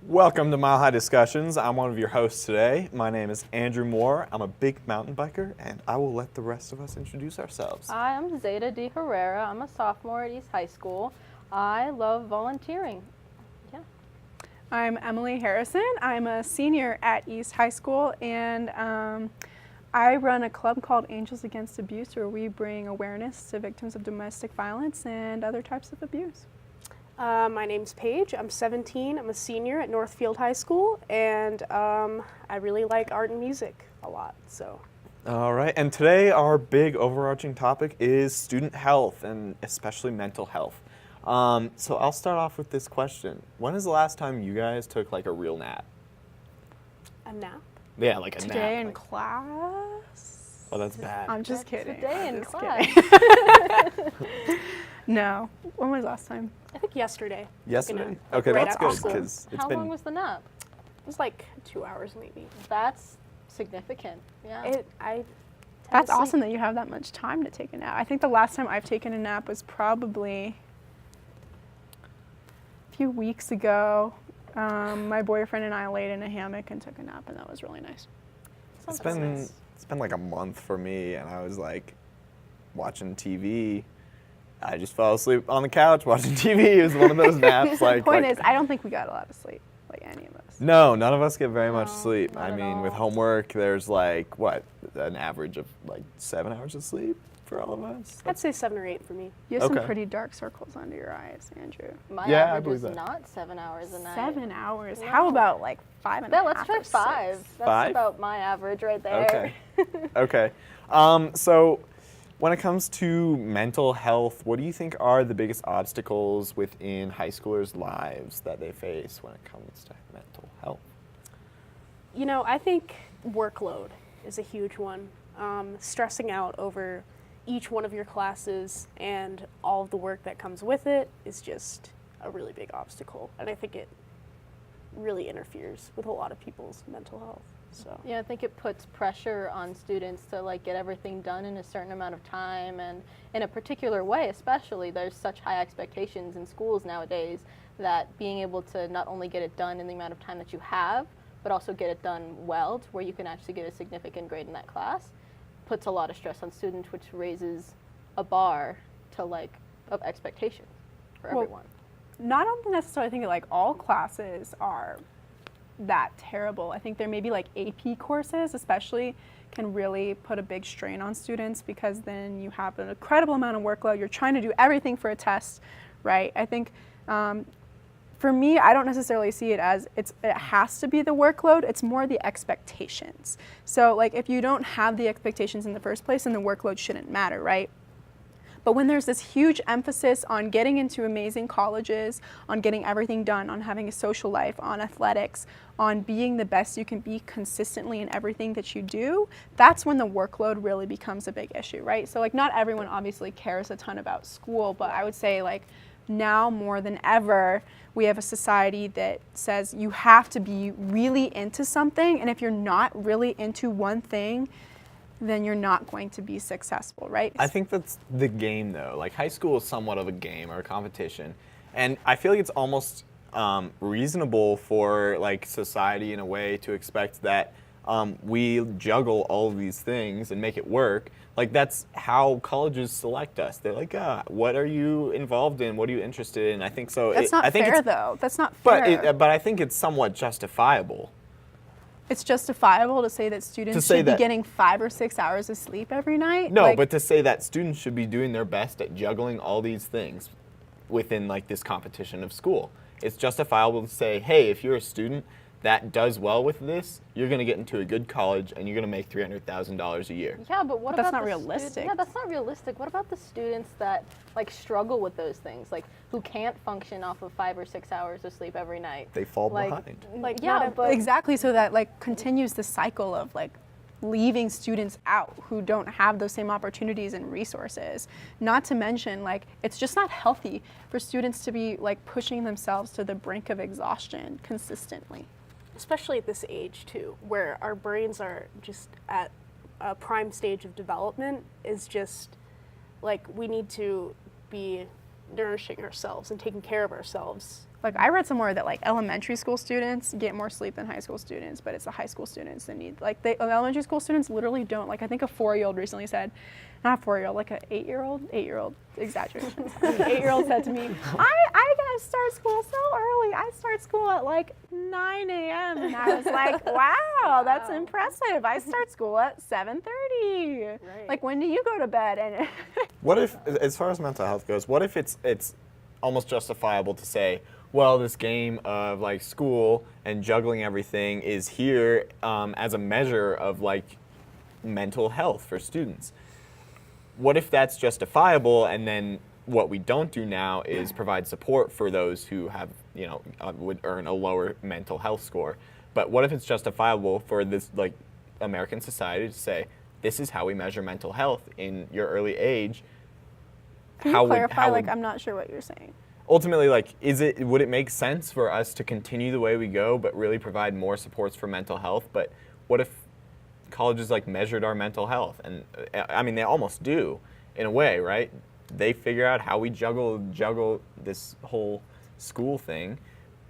Welcome to Mile High Discussions. I'm one of your hosts today. My name is Andrew Moore. I'm a big mountain biker, and I will let the rest of us introduce ourselves. Hi, I'm Zeta D. Herrera. I'm a sophomore at East High School. I love volunteering. Yeah. I'm Emily Harrison. I'm a senior at East High School, and I run a club called Angels Against Abuse, where we bring awareness to victims of domestic violence and other types of abuse. My name's Paige. I'm 17. I'm a senior at Northfield High School, and I really like art and music a lot. So. All right, and today our big overarching topic is student health, and especially mental health. So I'll start off with this question. When is the last time you guys took like a real nap? A nap? Yeah, like a nap. Today in like, class? oh, that's bad. I'm just kidding. Today I'm in just class. kidding. No. When was last time? I think yesterday. Yesterday? Okay, right that's after good school. because it's How been. long was the nap? It was like 2 hours maybe. That's significant. Yeah. That's awesome that you have that much time to take a nap. I think the last time I've taken a nap was probably a few weeks ago. My boyfriend and I laid in a hammock and took a nap, and that was really nice. It's Sounds been nice. it's been like a month for me, and I was like watching TV. I just fell asleep on the couch watching TV. It was one of those naps. The point is, I don't think we got a lot of sleep, like any of us. No, none of us get very much No, sleep. not I at mean, with all. homework, there's like, what, an average of like 7 hours of sleep for all of us? I'd say 7 or 8 for me. You have some Okay. pretty dark circles under your eyes, Andrew. My Yeah, I average believe is that. not 7 hours a night. 7 hours? No. How about like 5.5 Yeah, let's try or 5. 6? That's 5? about my average right there. Okay. Okay. So when it comes to mental health, what do you think are the biggest obstacles within high schoolers' lives that they face when it comes to mental health? You know, I think workload is a huge one. Stressing out over each one of your classes and all of the work that comes with it is just a really big obstacle. And I think it really interferes with a lot of people's mental health. So. Yeah, I think it puts pressure on students to like get everything done in a certain amount of time and in a particular way. Especially, there's such high expectations in schools nowadays that being able to not only get it done in the amount of time that you have, but also get it done well to where you can actually get a significant grade in that class puts a lot of stress on students, which raises a bar to like of expectation for Well, everyone. Not necessarily think that like all classes are that terrible. I think there may be like AP courses especially can really put a big strain on students because then you have an incredible amount of workload. You're trying to do everything for a test, right? I think for me, I don't necessarily see it as it has to be the workload. It's more the expectations. So like if you don't have the expectations in the first place, then the workload shouldn't matter, right? But when there's this huge emphasis on getting into amazing colleges, on getting everything done, on having a social life, on athletics, on being the best you can be consistently in everything that you do, that's when the workload really becomes a big issue, right? So like not everyone obviously cares a ton about school, but I would say like now more than ever, we have a society that says you have to be really into something, and if you're not really into one thing, then you're not going to be successful, right? I think that's the game, though. Like, high school is somewhat of a game or a competition. And I feel like it's almost reasonable for, like, society in a way to expect that we juggle all of these things and make it work. Like, that's how colleges select us. They're like, what are you involved in? What are you interested in? I think so. That's not I think fair, though. That's not fair. But I think it's somewhat justifiable. It's justifiable to say that students say should that- be getting 5 or 6 hours of sleep every night? No, Like, but to say that students should be doing their best at juggling all these things within like this competition of school. It's justifiable to say, hey, if you're a student that does well with this, you're going to get into a good college and you're going to make $300,000 a year. Yeah, but what But that's about not the realistic. Yeah, that's not realistic. What about the students that like struggle with those things, like who can't function off of 5 or 6 hours of sleep every night? They fall Like, behind. Like, yeah, not but exactly, so that like continues the cycle of like leaving students out who don't have those same opportunities and resources. Not to mention, like, it's just not healthy for students to be like pushing themselves to the brink of exhaustion consistently. especially at this age too, where our brains are just at a prime stage of development, is just like we need to be nourishing ourselves and taking care of ourselves like I read somewhere that like elementary school students get more sleep than high school students, but it's the high school students that need, like elementary school students literally don't, like I think a 4-year-old recently said, not a 4-year-old, like an 8-year-old, exaggeration. 8-year-old said to me, I gotta start school so early. I start school at like 9 a.m. And I was like, wow, that's impressive. I start school at 7:30. Right. Like, when do you go to bed? And What if, as far as mental health goes, what if it's almost justifiable to say, well, this game of like school and juggling everything is here as a measure of like mental health for students? What if that's justifiable, and then what we don't do now is provide support for those who have, would earn a lower mental health score? But what if it's justifiable for this like American society to say, this is how we measure mental health in your early age? can you clarify? Like, I'm not sure what you're saying. Ultimately, like, would it make sense for us to continue the way we go, but really provide more supports for mental health? But what if colleges like measured our mental health? And I mean, they almost do in a way, right? They figure out how we juggle this whole school thing,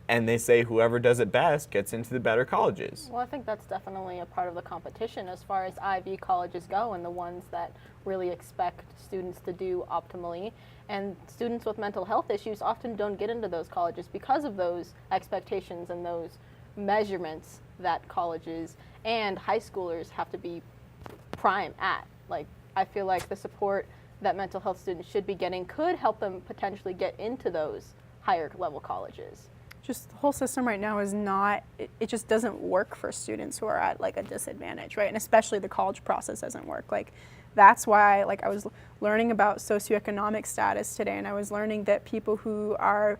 and they say whoever does it best gets into the better colleges. Well, I think that's definitely a part of the competition as far as IB colleges go, and the ones that really expect students to do optimally. And students with mental health issues often don't get into those colleges because of those expectations and those measurements that colleges and high schoolers have to be prime at. Like, I feel like the support that mental health students should be getting could help them potentially get into those higher level colleges. Just the whole system right now is not, it just doesn't work for students who are at like a disadvantage, right? And especially the college process doesn't work. Like, that's why, like, I was learning about socioeconomic status today, and I was learning that people who are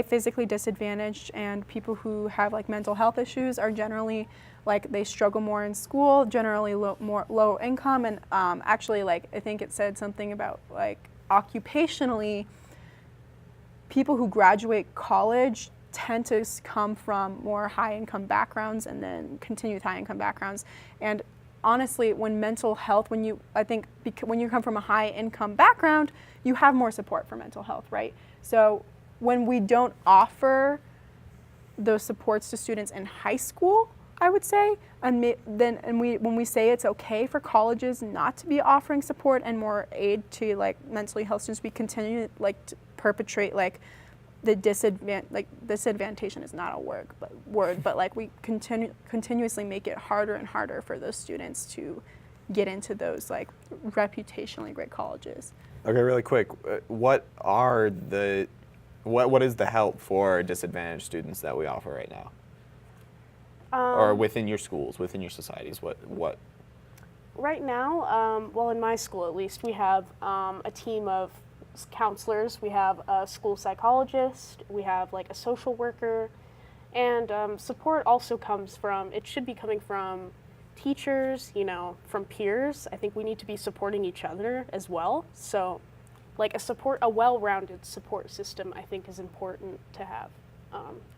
physically disadvantaged and people who have like mental health issues are generally like, they struggle more in school, generally low income, and actually, like, I think it said something about like occupationally, people who graduate college tend to come from more high income backgrounds and then continue with high income backgrounds. And honestly, when mental health, when you come from a high income background, you have more support for mental health, right? So when we don't offer those supports to students in high school, I would say, when we say it's okay for colleges not to be offering support and more aid to like mentally health students, we continue like to perpetrate like the disadvantage is not a word, but like we continuously make it harder and harder for those students to get into those like reputationally great colleges. Okay, really quick, what is the help for disadvantaged students that we offer right now? Or within your schools, within your societies, what? Right now, well, in my school at least, we have a team of counselors, we have a school psychologist, we have like a social worker, and support also comes from, it should be coming from teachers, from peers. I think we need to be supporting each other as well. So like a well-rounded support system, I think, is important to have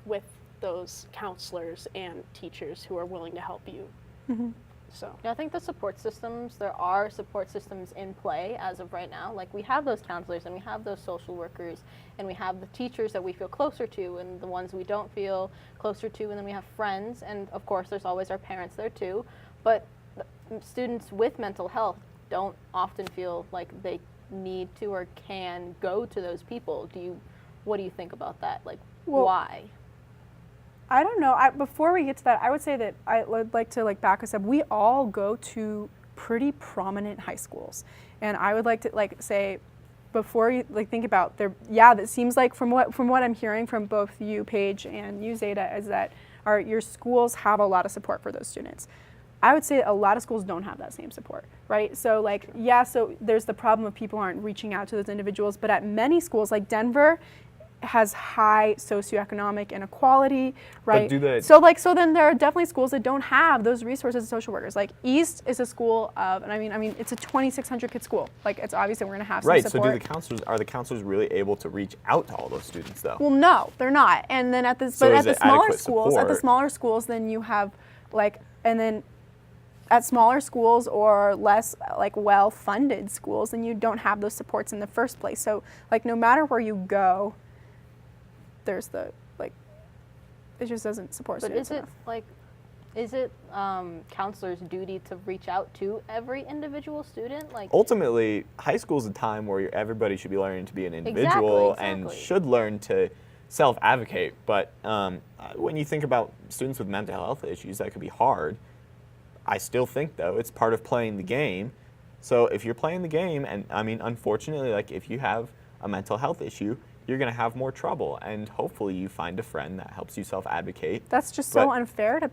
with those counselors and teachers who are willing to help you. Mm-hmm. So Yeah, I think the support systems, there are support systems in play as of right now. Like, we have those counselors and we have those social workers and we have the teachers that we feel closer to and the ones we don't feel closer to, and then we have friends, and of course there's always our parents there too. But students with mental health don't often feel like they need to or can go to those people. What do you think about that? Like, why? I don't know. Before we get to that, I would say that I would like to like back us up. We all go to pretty prominent high schools, and I would like to like say, before you like think about that seems like from what I'm hearing from both you, Paige, and you, Zeta, is that your schools have a lot of support for those students. I would say a lot of schools don't have that same support, right? So like, so there's the problem of people aren't reaching out to those individuals, but at many schools like Denver has high socioeconomic inequality, right? But So then there are definitely schools that don't have those resources of social workers. Like East is a school of, and I mean it's a 2,600 kid school. Like, it's obvious that we're gonna have some support. Right, so are the counselors really able to reach out to all those students though? Well, no, they're not. And then at the smaller schools, then you have like, and then at smaller schools or less like well-funded schools, then you don't have those supports in the first place. So like, no matter where you go, there's the, like, it just doesn't support But students is it enough. like, is it counselors' duty to reach out to every individual student? Like, Ultimately, high school is a time where everybody should be learning to be an individual and exactly. should learn to self-advocate. But when you think about students with mental health issues, that could be hard. I still think, though, it's part of playing the game. So if you're playing the game, and I mean, unfortunately, like if you have a mental health issue, you're going to have more trouble. And hopefully you find a friend that helps you self-advocate. That's just But so unfair to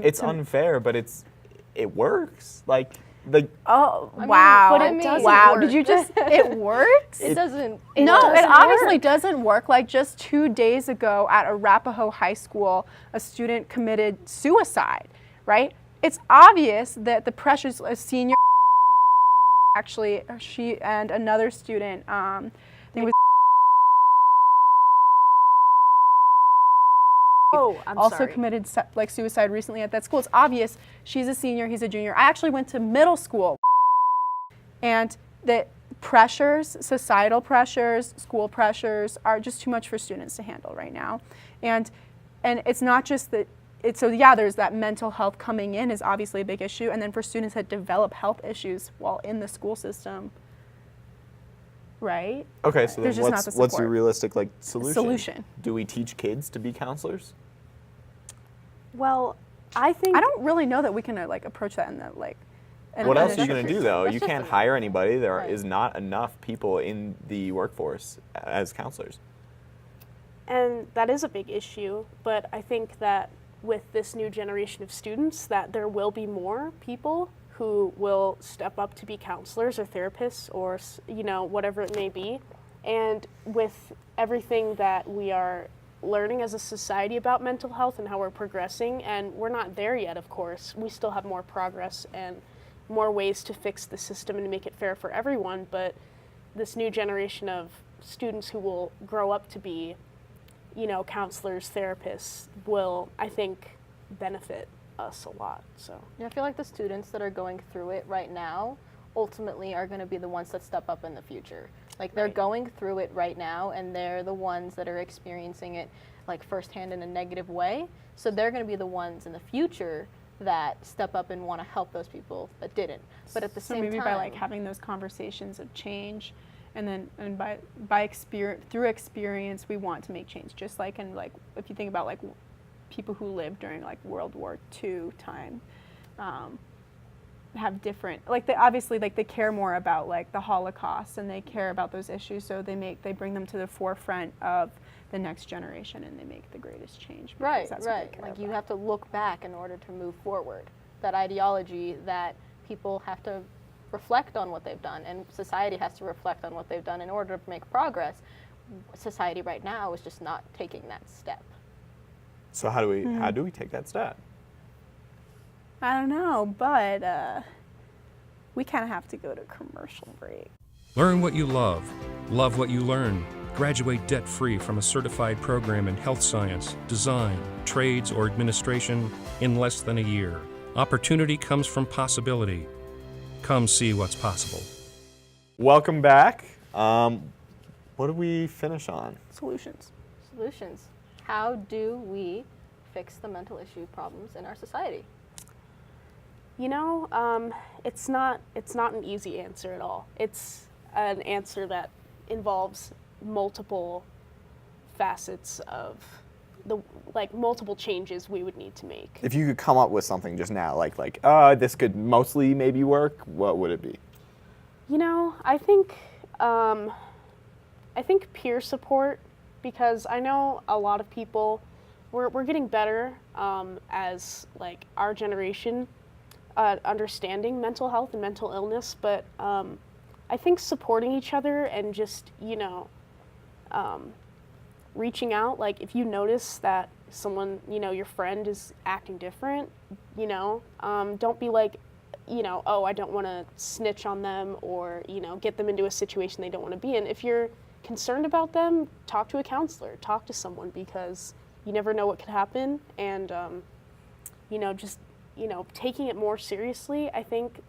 It's unfair, but it works. Like, the Oh, I mean, wow. but it doesn't wow. work. Did you just, it works? it doesn't. No, it doesn't obviously work. doesn't work. Like just 2 days ago at Arapahoe High School, a student committed suicide, right? It's obvious that the pressures, a senior, actually, she and another student, I think it was Oh, I'm also sorry. committed suicide recently at that school. It's obvious she's a senior, he's a junior. I actually went to middle school, and the pressures, societal pressures, school pressures are just too much for students to handle right now. And it's not just that. So yeah, there's that mental health coming in is obviously a big issue, and then for students that develop health issues while in the school system, right? Okay, so then There's just not the what's your support. realistic solution? Solution. Do we teach kids to be counselors? Well, I think I don't really know that we can approach that in the in What a- else in are a you going to structured- do, though? That's You just can't a- hire anybody. There Right. is not enough people in the workforce as counselors. And that is a big issue, but I think that with this new generation of students that there will be more people who will step up to be counselors or therapists or whatever it may be. And with everything that we are learning as a society about mental health and how we're progressing, and we're not there yet, of course, we still have more progress and more ways to fix the system and make it fair for everyone, but this new generation of students who will grow up to be counselors, therapists will, I think, benefit us a lot. So Yeah, I feel like the students that are going through it right now ultimately are going to be the ones that step up in the future. Like they're Right. going through it right now, and they're the ones that are experiencing it like firsthand in a negative way. So they're going to be the ones in the future that step up and want to help those people that didn't. But at the So same maybe time, by having those conversations of change, and by experience, through experience, we want to make change. Just if you think about people who lived during World War II time, have different they obviously they care more about the Holocaust, and they care about those issues. So they bring them to the forefront of the next generation, and they make the greatest change. because right, that's what they right. care Like you about. have to look back in order to move forward. That ideology that people have to reflect on what they've done, and society has to reflect on what they've done in order to make progress. Society right now is just not taking that step. So how do we take that step? I don't know, but we kind of have to go to commercial break. Learn what you love what you learn. Graduate debt-free from a certified program in health science, design, trades, or administration in less than a year. Opportunity comes from possibility. Come see what's possible. Welcome back. What do we finish on? Solutions. Solutions. How do we fix the mental issue problems in our society? it's not an easy answer at all. It's an answer that involves multiple facets of the multiple changes we would need to make. If you could come up with something just now, this could mostly maybe work, what would it be? I think peer support, because I know a lot of people, we're getting better as our generation understanding mental health and mental illness, but I think supporting each other and just reaching out, if you notice that someone, your friend is acting different, don't be oh, I don't want to snitch on them or, get them into a situation they don't want to be in. If you're concerned about them, talk to a counselor, talk to someone, because you never know what could happen. And, taking it more seriously, I think,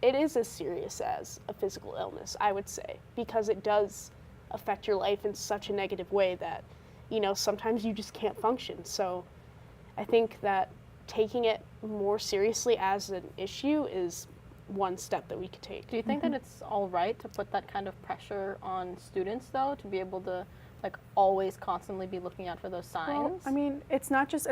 it is as serious as a physical illness, I would say, because it does affect your life in such a negative way that sometimes you just can't function. So I think that taking it more seriously as an issue is one step that we could take. Do you think that it's all right to put that kind of pressure on students, though, to be able to like always constantly be looking out for those signs? Well, I mean, it's not just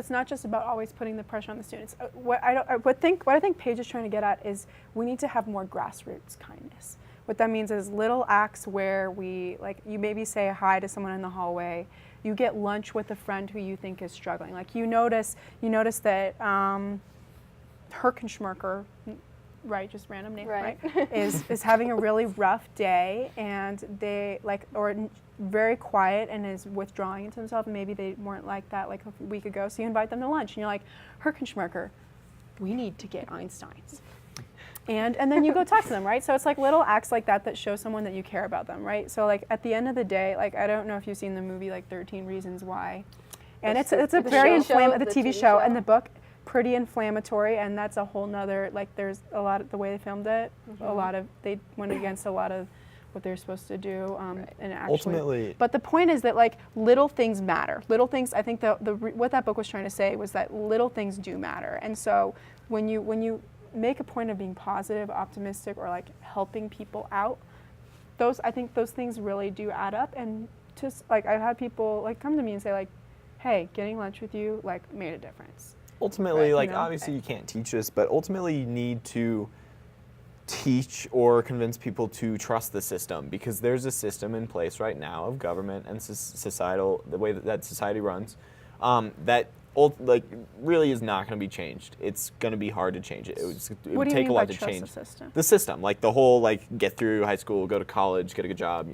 about always putting the pressure on the students. What I think Paige is trying to get at is we need to have more grassroots kindness. What that means is little acts where you maybe say hi to someone in the hallway, you get lunch with a friend who you think is struggling. Like you notice that Herkenschmerker, right, just random name, right, is having a really rough day, and they very quiet and is withdrawing into themselves, and maybe they weren't like that like a week ago, so you invite them to lunch, and you're like, Herkenschmerker, we need to get Einstein's. And then you go talk to them, right? So it's like little acts like that show someone that you care about them, right? So like at the end of the day, like I don't know if you've seen the movie like 13 Reasons Why, and it's a very inflammatory, the TV show, and the book, pretty inflammatory, and that's a whole nother, like there's a lot of the way they filmed it, they went against a lot of what they're supposed to do, and actually, ultimately, but the point is that like little things matter. Little things, I think what that book was trying to say was that little things do matter, and so when you make a point of being positive, optimistic, or like helping people out, I think those things really do add up. And just like I've had people like come to me and say like, hey, getting lunch with you like made a difference. Ultimately, Right, obviously you can't teach this, but ultimately you need to teach or convince people to trust the system, because there's a system in place right now of government and societal, the way that society runs, that really is not going to be changed. It's going to be hard to change it. It would take a lot to change the system, like the whole get through high school, go to college, get a good job,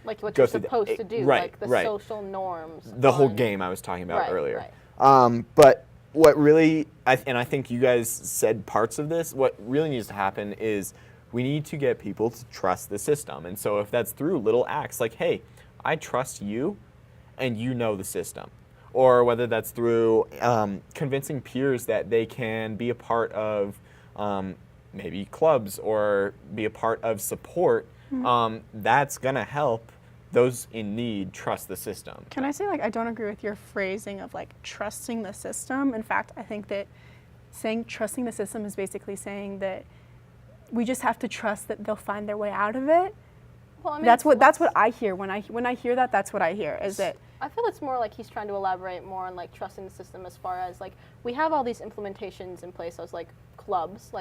like what you're supposed to do, right, like the social norms. The whole game I was talking about earlier. Right. But what really, I think you guys said parts of this, what really needs to happen is we need to get people to trust the system. And so if that's through little acts like, hey, I trust you and you know the system. Or whether that's through convincing peers that they can be a part of maybe clubs or be a part of support, that's going to help those in need trust the system. Can I say, I don't agree with your phrasing of, trusting the system. In fact, I think that saying trusting the system is basically saying that we just have to trust that they'll find their way out of it. Well, I mean, that's what I hear. When I hear that, that's what I hear, is that I feel it's more like he's trying to elaborate more on trusting the system, as far as we have all these implementations in place as clubs,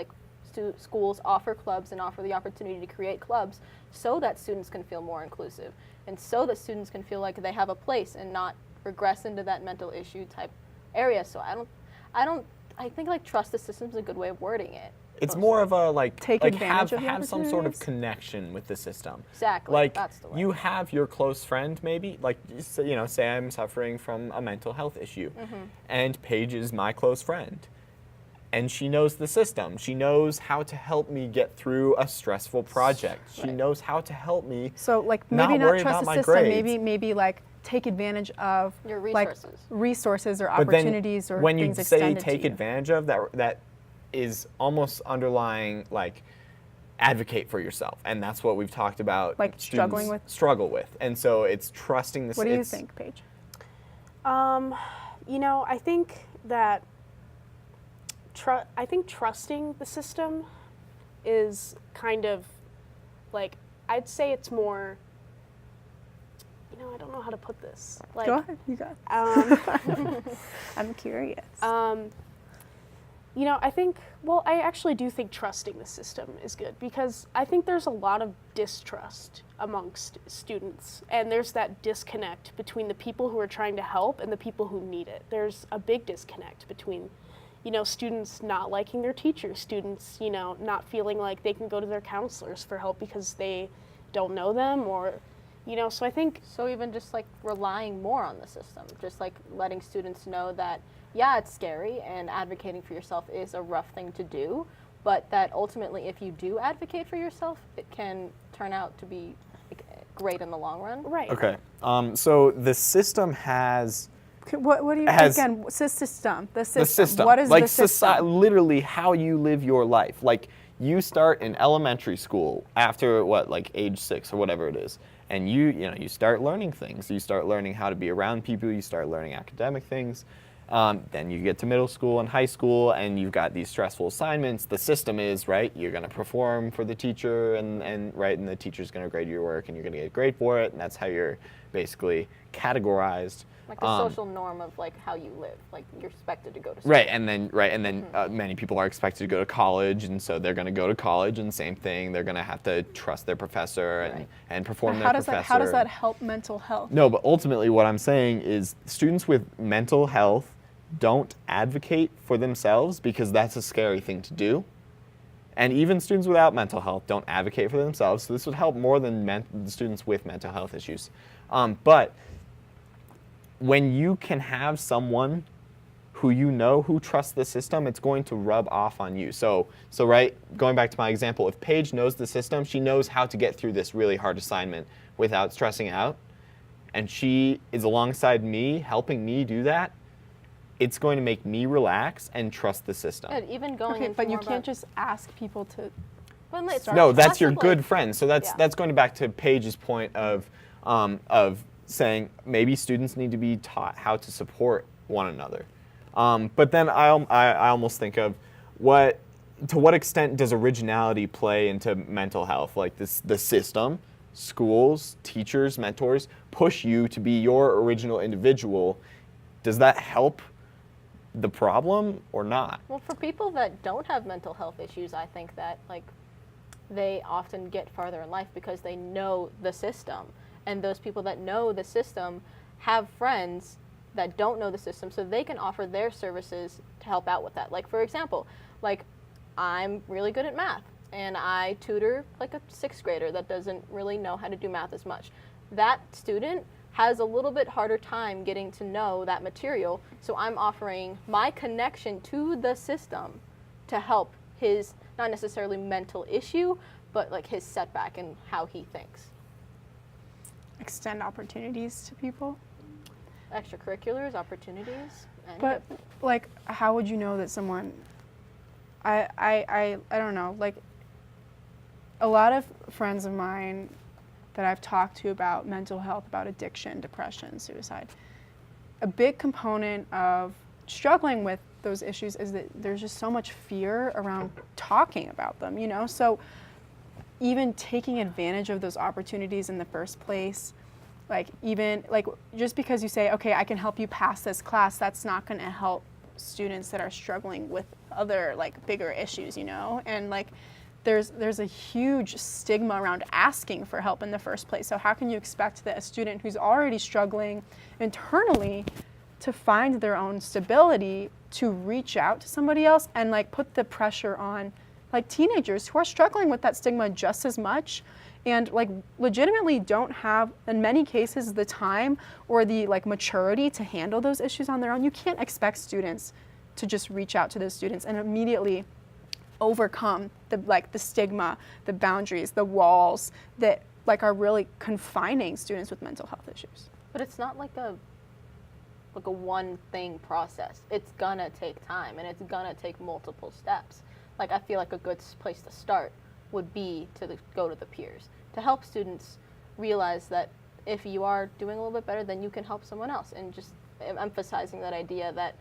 schools offer clubs and offer the opportunity to create clubs so that students can feel more inclusive and so that students can feel like they have a place and not regress into that mental issue type area. So I think trust the system is a good way of wording it. It's more of a take advantage of the have some sort of connection with the system. Exactly. That's the way. You have your close friend, maybe, say I'm suffering from a mental health issue, and Paige is my close friend, and she knows the system. She knows how to help me get through a stressful project. She knows how to help me. So maybe not trust the system. Maybe take advantage of your resources or opportunities or when things you say extended take to you. advantage of that is almost underlying advocate for yourself, and that's what we've talked about. Struggle with, and so it's trusting the. What do you think, Paige? I think that trusting the system is kind of I'd say it's more. I don't know how to put this. Go ahead, you got it. I'm curious. I actually do think trusting the system is good, because I think there's a lot of distrust amongst students, and there's that disconnect between the people who are trying to help and the people who need it. There's a big disconnect between, students not liking their teachers, students, not feeling like they can go to their counselors for help because they don't know them, or so I think... So even just relying more on the system, just letting students know that, yeah, it's scary and advocating for yourself is a rough thing to do, but that ultimately if you do advocate for yourself, it can turn out to be great in the long run. Right. Okay. So the system has... What do you again? System. The system. What is the system? Literally how you live your life. You start in elementary school after age 6 or whatever it is, and you start learning things. You start learning how to be around people. You start learning academic things. Then you get to middle school and high school, and you've got these stressful assignments. The system is, right, you're going to perform for the teacher, and the teacher's going to grade your work, and you're going to get a grade for it, and that's how you're basically categorized. Like the social norm of like how you live, like you're expected to go to school. Right, and then many people are expected to go to college, and so they're going to go to college, and same thing, they're going to have to trust their professor and perform their professor. How does that help mental health? No, but ultimately what I'm saying is students with mental health don't advocate for themselves because that's a scary thing to do. And even students without mental health don't advocate for themselves, so this would help more than students with mental health issues. But when you can have someone who trusts the system, it's going to rub off on you. So right, going back to my example, if Paige knows the system, she knows how to get through this really hard assignment without stressing out, and she is alongside me, helping me do that, it's going to make me relax and trust the system. And even going into but you more can't about, just ask people to. well, it's No, that's your possibly- good friend. So that's going back to Paige's point of saying maybe students need to be taught how to support one another. But then I almost think of to what extent does originality play into mental health? Like the system, schools, teachers, mentors push you to be your original individual. Does that help the problem or not? Well, for people that don't have mental health issues, I think that like they often get farther in life because they know the system. And those people that know the system have friends that don't know the system, so they can offer their services to help out with that. Like, for example, like I'm really good at math, and I tutor like a 6th grader that doesn't really know how to do math as much. That student has a little bit harder time getting to know that material, so I'm offering my connection to the system to help his, not necessarily mental issue, but like his setback and how he thinks. Extend opportunities to people. Extracurriculars, opportunities. But like, how would you know that someone? I don't know. Like, a lot of friends of mine that I've talked to about mental health, about addiction, depression, suicide, a big component of struggling with those issues is that there's just so much fear around talking about them, you know? So even taking advantage of those opportunities in the first place, like even, like just because you say, okay, I can help you pass this class, that's not gonna help students that are struggling with other like bigger issues, you know? And like, there's a huge stigma around asking for help in the first place. So how can you expect that a student who's already struggling internally to find their own stability to reach out to somebody else and like put the pressure on like teenagers who are struggling with that stigma just as much and like legitimately don't have, in many cases, the time or the like maturity to handle those issues on their own? You can't expect students to just reach out to those students and immediately overcome the stigma, the boundaries, the walls that like are really confining students with mental health issues. But it's not like a one thing process. It's gonna take time and it's gonna take multiple steps. Like I feel like a good place to start would be to go to the peers, to help students realize that if you are doing a little bit better, then you can help someone else, and just emphasizing that idea that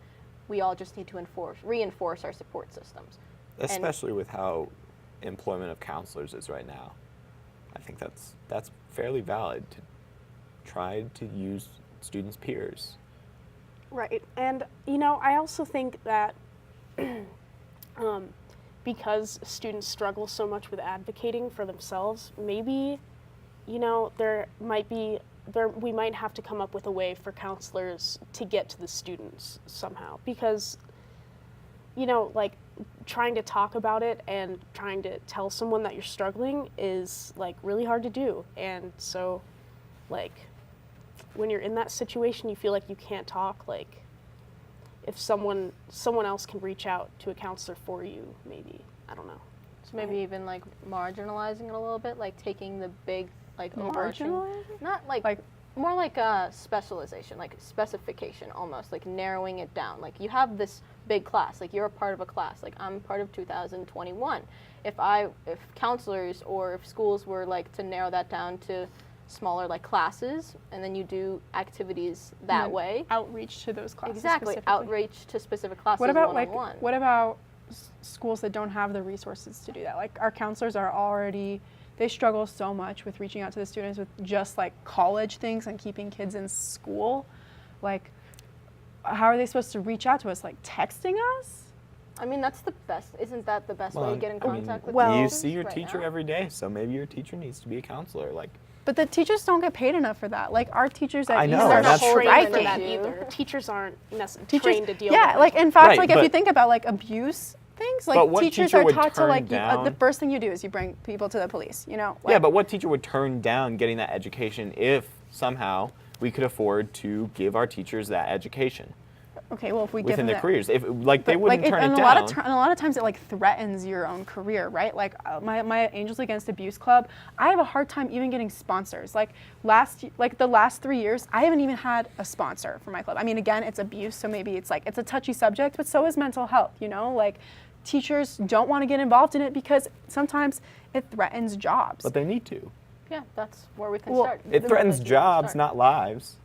we all just need to reinforce our support systems. Especially with how employment of counselors is right now. I think that's fairly valid to try to use students' peers. Right, and you know, I also think that because students struggle so much with advocating for themselves, maybe, you know, we might have to come up with a way for counselors to get to the students somehow, because, you know, like trying to talk about it and trying to tell someone that you're struggling is like really hard to do, and so like when you're in that situation, you feel like you can't talk, like if someone else can reach out to a counselor for you, maybe, I don't know. So maybe even like marginalizing it a little bit, like taking the big like overarching, Marginalizing? not like more like a specialization, like specification almost, like narrowing it down. Like you have this big class, like you're a part of a class, like I'm part of 2021. If counselors or if schools were like to narrow that down to smaller like classes, and then you do activities that then way. Outreach to those classes. Exactly, specifically. outreach to specific classes. What about one-on-one. what about schools that don't have the resources to do that? Like our counselors are already, they struggle so much with reaching out to the students with just like college things and keeping kids in school. Like, how are they supposed to reach out to us? Like texting us? I mean, that's the best. Isn't that the best way to get in contact with well, the you students see your right teacher now? every day, so maybe your teacher needs to be a counselor. Like, But the teachers don't get paid enough for that. Like our teachers at I know, East They're are not that's- trained for striking. that Thank you. either. Teachers aren't Teachers, trained to deal yeah, with like it. in fact, Right, like if you but- think about like abuse things, like But what teachers teacher are would taught to turn like the down- first thing you do is you bring people to the police. You know? yeah, Like, but what teacher would turn down getting that education if somehow we could afford to give our teachers that education okay, well if we give within them their that, careers? If like they but, wouldn't like, turn and it a down. lot of times it like threatens your own career, right? Like my Angels Against Abuse Club, I have a hard time even getting sponsors. Like the last 3 years, I haven't even had a sponsor for my club. I mean, again, it's abuse, so maybe it's like it's a touchy subject, but so is mental health. You know, like teachers don't want to get involved in it because sometimes it threatens jobs. But they need to. Yeah, that's where we can Well, start. It threatens jobs, not lives.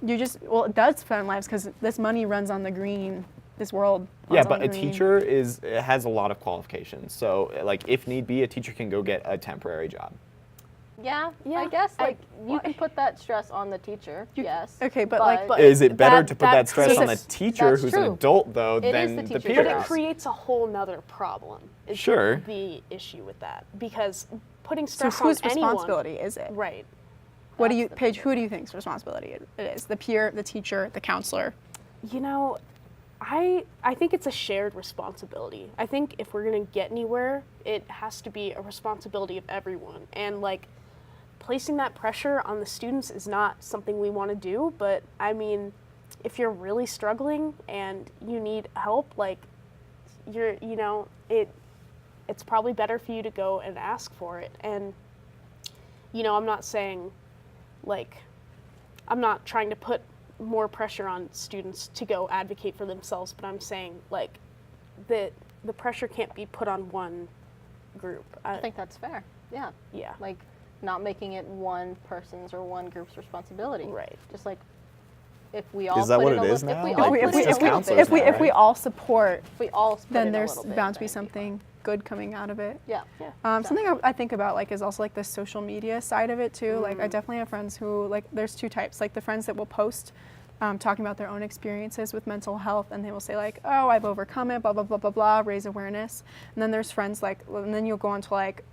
It does threaten lives because this money runs on the green. This world. Yeah, runs on but the a green. teacher has a lot of qualifications. So, like, if need be, a teacher can go get a temporary job. Yeah, Yeah, I guess I- like you can put that stress on the teacher. Yes. Okay, but like- But Is it better that- to put that that stress on the creates- teacher that's who's an true. adult, though, It is than the the teacher's peers? But it job. creates a whole nother problem. Is Sure. The issue with that, because putting So stress whose on anyone, responsibility is it? right? What do you, That's the Paige? Who do you think's responsibility it is? The peer, the teacher, the counselor. You know, I think it's a shared responsibility. I think if we're gonna get anywhere, it has to be a responsibility of everyone. And like, placing that pressure on the students is not something we want to do. But I mean, if you're really struggling and you need help, like, it's probably better for you to go and ask for it. And I'm not saying, like, I'm not trying to put more pressure on students to go advocate for themselves, but I'm saying, like, the pressure can't be put on one group. I think that's fair. Yeah. Yeah. Like not making it one person's or one group's responsibility. Right. Just like if we all Is that put what in it a is little, now? if we Like, all it's put in a just little counselors bit, if we now, if we right? all support, if we all put then in a there's little bit, bound to be then it'd something good coming out of it. Yeah. Yeah. Something I think about like is also like the social media side of it too. Like I definitely have friends who like there's two types. Like the friends that will post talking about their own experiences with mental health, and they will say like, "Oh, I've overcome it," blah blah blah blah blah, raise awareness. And then there's friends like, and then you'll go onto like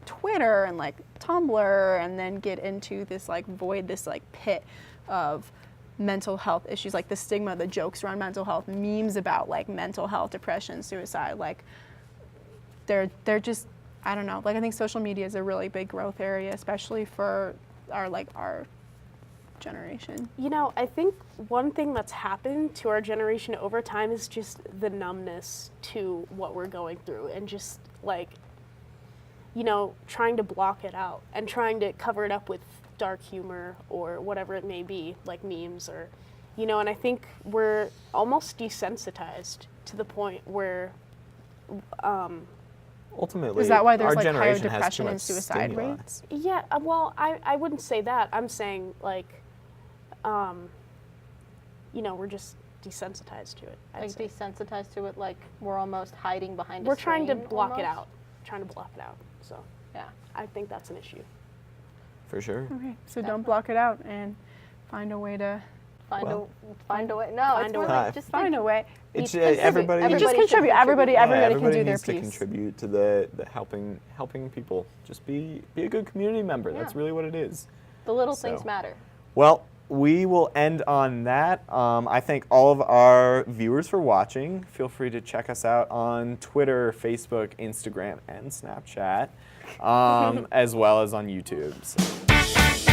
Twitter and like Tumblr, and then get into this like void, this like pit of mental health issues, like the stigma, the jokes around mental health, memes about like mental health, depression, suicide. Like they're just, I don't know. Like I think social media is a really big growth area, especially for our generation. I think one thing that's happened to our generation over time is just the numbness to what we're going through, and just like, trying to block it out and trying to cover it up with dark humor or whatever it may be, like memes or, and I think we're almost desensitized to the point where, Ultimately, Is that why there's our like higher generation has too depression much and suicide stimuli. rates? yeah, well, I wouldn't say that. I'm saying like, we're just desensitized to it. I'd like say. desensitized to it. Like we're almost hiding behind. We're a trying to screen block it almost. out. Trying to block it out. So Yeah. I think that's an issue. For sure. Okay, so don't block it out and find a way to Find Well, a way. No, find it's a more way. like just find a way. It's contribute. everybody. Everybody Just should contribute. Everybody Yeah, can do everybody their needs to piece. contribute to the helping people. Just be a good community member. That's Yeah. really what it is. The little So. things matter. Well, we will end on that. I thank all of our viewers for watching. Feel free to check us out on Twitter, Facebook, Instagram, and Snapchat, as well as on YouTube. So.